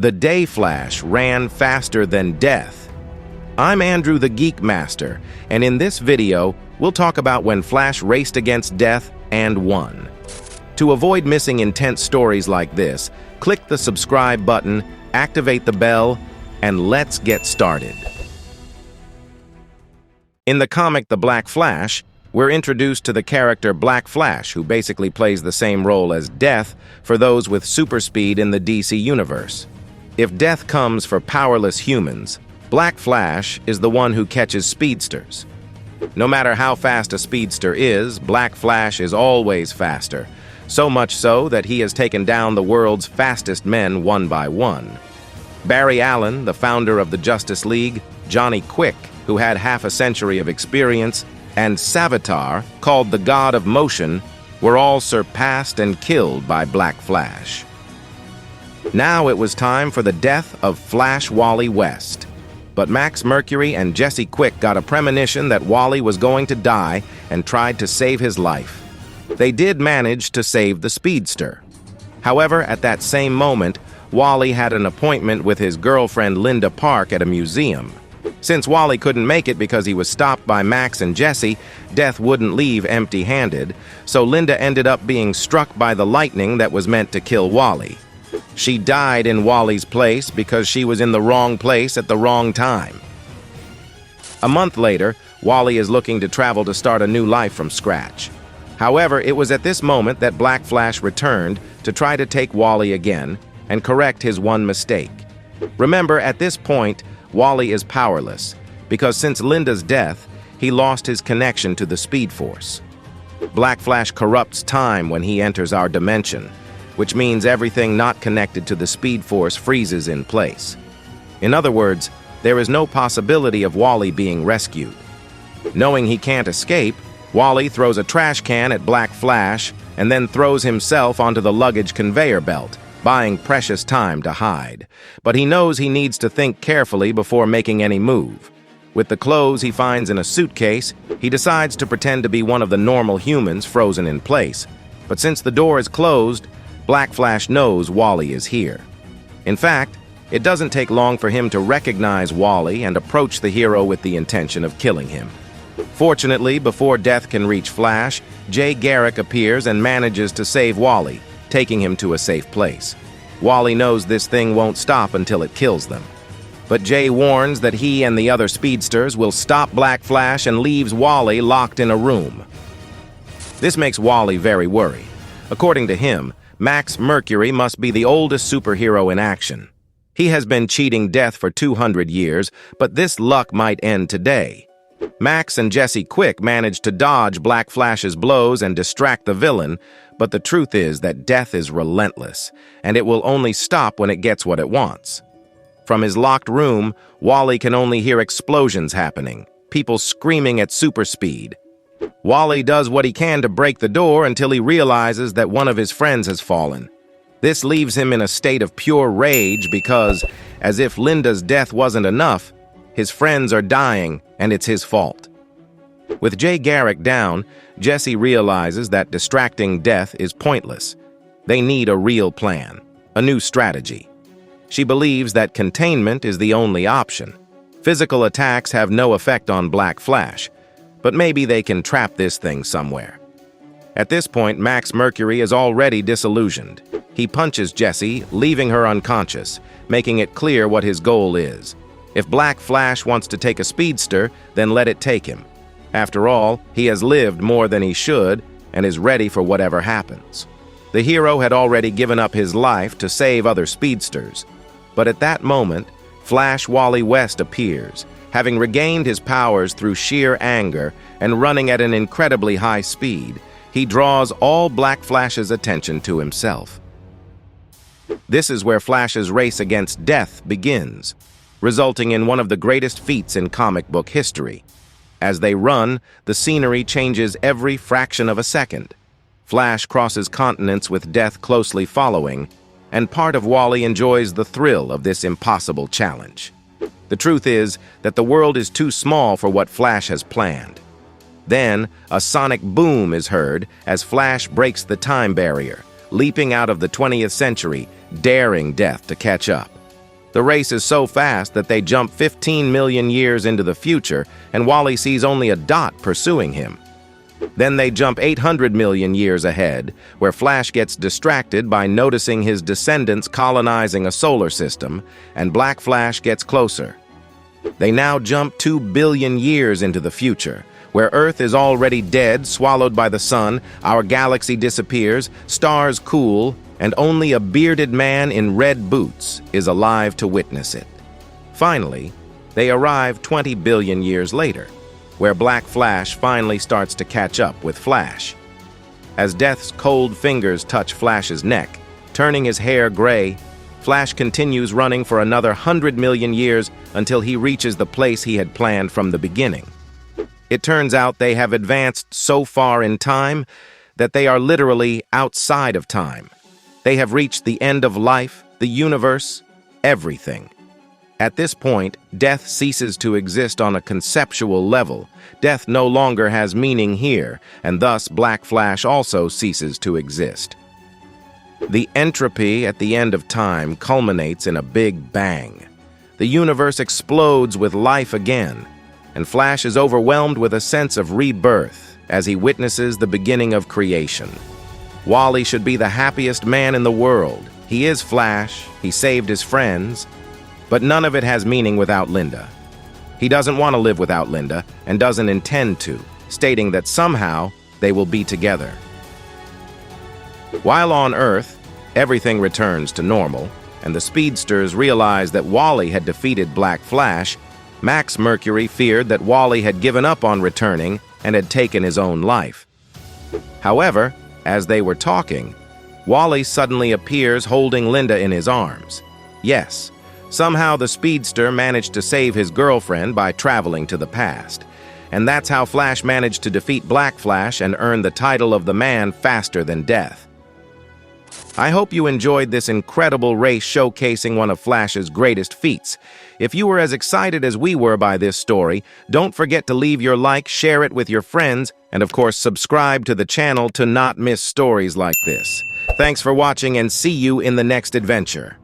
The Day Flash ran faster than death. I'm Andrew the Geek Master, and in this video, we'll talk about when Flash raced against death and won. To avoid missing intense stories like this, click the subscribe button, activate the bell, and let's get started. In the comic The Black Flash, we're introduced to the character Black Flash, who basically plays the same role as Death for those with super speed in the DC universe. If death comes for powerless humans, Black Flash is the one who catches speedsters. No matter how fast a speedster is, Black Flash is always faster, so much so that he has taken down the world's fastest men one by one. Barry Allen, the founder of the Justice League, Johnny Quick, who had half a century of experience, and Savitar, called the God of Motion, were all surpassed and killed by Black Flash. Now it was time for the death of Flash Wally West. But Max Mercury and Jesse Quick got a premonition that Wally was going to die and tried to save his life. They did manage to save the speedster. However, at that same moment, Wally had an appointment with his girlfriend Linda Park at a museum. Since Wally couldn't make it because he was stopped by Max and Jesse, Death wouldn't leave empty-handed, so Linda ended up being struck by the lightning that was meant to kill Wally. She died in Wally's place because she was in the wrong place at the wrong time. A month later, Wally is looking to travel to start a new life from scratch. However, it was at this moment that Black Flash returned to try to take Wally again and correct his one mistake. Remember, at this point, Wally is powerless because since Linda's death, he lost his connection to the Speed Force. Black Flash corrupts time when he enters our dimension, which means everything not connected to the Speed Force freezes in place. In other words, there is no possibility of Wally being rescued. Knowing he can't escape, Wally throws a trash can at Black Flash and then throws himself onto the luggage conveyor belt, buying precious time to hide. But he knows he needs to think carefully before making any move. With the clothes he finds in a suitcase, he decides to pretend to be one of the normal humans frozen in place. But since the door is closed, Black Flash knows Wally is here. In fact, it doesn't take long for him to recognize Wally and approach the hero with the intention of killing him. Fortunately, before Death can reach Flash, Jay Garrick appears and manages to save Wally, taking him to a safe place. Wally knows this thing won't stop until it kills them. But Jay warns that he and the other speedsters will stop Black Flash and leaves Wally locked in a room. This makes Wally very worried. According to him, Max Mercury must be the oldest superhero in action. He has been cheating Death for 200 years, but this luck might end today. Max and Jesse Quick managed to dodge Black Flash's blows and distract the villain, but the truth is that Death is relentless, and it will only stop when it gets what it wants. From his locked room, Wally can only hear explosions happening, people screaming at super speed. Wally does what he can to break the door until he realizes that one of his friends has fallen. This leaves him in a state of pure rage because, as if Linda's death wasn't enough, his friends are dying and it's his fault. With Jay Garrick down, Jesse realizes that distracting Death is pointless. They need a real plan, a new strategy. She believes that containment is the only option. Physical attacks have no effect on Black Flash, but maybe they can trap this thing somewhere. At this point, Max Mercury is already disillusioned. He punches Jesse, leaving her unconscious, making it clear what his goal is. If Black Flash wants to take a speedster, then let it take him. After all, he has lived more than he should and is ready for whatever happens. The hero had already given up his life to save other speedsters. But at that moment, Flash Wally West appears, having regained his powers through sheer anger and running at an incredibly high speed. He draws all Black Flash's attention to himself. This is where Flash's race against Death begins, resulting in one of the greatest feats in comic book history. As they run, the scenery changes every fraction of a second. Flash crosses continents with Death closely following, and part of Wally enjoys the thrill of this impossible challenge. The truth is that the world is too small for what Flash has planned. Then, a sonic boom is heard as Flash breaks the time barrier, leaping out of the 20th century, daring Death to catch up. The race is so fast that they jump 15 million years into the future, and Wally sees only a dot pursuing him. Then they jump 800 million years ahead, where Flash gets distracted by noticing his descendants colonizing a solar system, and Black Flash gets closer. They now jump 2 billion years into the future, where Earth is already dead, swallowed by the sun, our galaxy disappears, stars cool, and only a bearded man in red boots is alive to witness it. Finally, they arrive 20 billion years later, where Black Flash finally starts to catch up with Flash. As Death's cold fingers touch Flash's neck, turning his hair gray, Flash continues running for another 100 million years until he reaches the place he had planned from the beginning. It turns out they have advanced so far in time that they are literally outside of time. They have reached the end of life, the universe, everything. At this point, Death ceases to exist on a conceptual level. Death no longer has meaning here, and thus Black Flash also ceases to exist. The entropy at the end of time culminates in a big bang. The universe explodes with life again, and Flash is overwhelmed with a sense of rebirth as he witnesses the beginning of creation. Wally should be the happiest man in the world. He is Flash, he saved his friends, but none of it has meaning without Linda. He doesn't want to live without Linda and doesn't intend to, stating that somehow they will be together. While on Earth, everything returns to normal, and the speedsters realize that Wally had defeated Black Flash. Max Mercury feared that Wally had given up on returning and had taken his own life. However, as they were talking, Wally suddenly appears holding Linda in his arms. Yes, somehow the speedster managed to save his girlfriend by traveling to the past. And that's how Flash managed to defeat Black Flash and earn the title of the man faster than Death. I hope you enjoyed this incredible race showcasing one of Flash's greatest feats. If you were as excited as we were by this story, don't forget to leave your like, share it with your friends, and of course subscribe to the channel to not miss stories like this. Thanks for watching and see you in the next adventure.